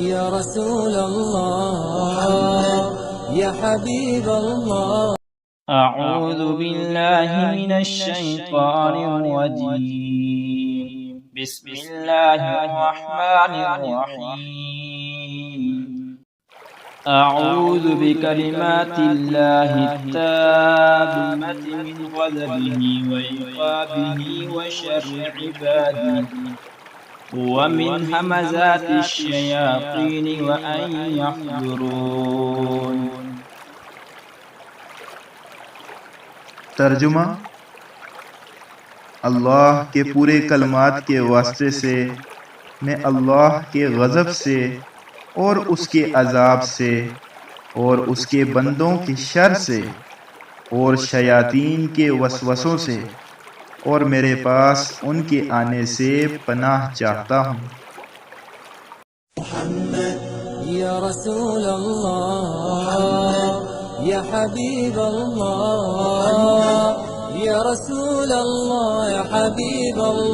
या रसूल अल्लाह या हबीब अल्लाह। अऊज़ु बिल्लाहि मिनश शैतानिर रजीम। बिस्मिल्लाहिर रहमानिर रहीम। अऊज़ु बिकलिमातिल्लाहि त्ताम्मति मिन ग़ज़बिही व इक़ाबिही व शर्रि इबादिही व मिन हमज़ातिश शयातीन व अन यहज़ुरून। तर्जुमा। अल्लाह के पूरे कलमात के वास्ते से मैं अल्लाह के गज़ब से और उसके अज़ाब से और उसके बंदों की शर से और शयातीन के वसवसों से और मेरे पास उनके आने से पनाह चाहता हूँ। या रसूल अल्लाह या हबीब अल्लाह या रसूल अल्लाह या हबीब अल्लाह।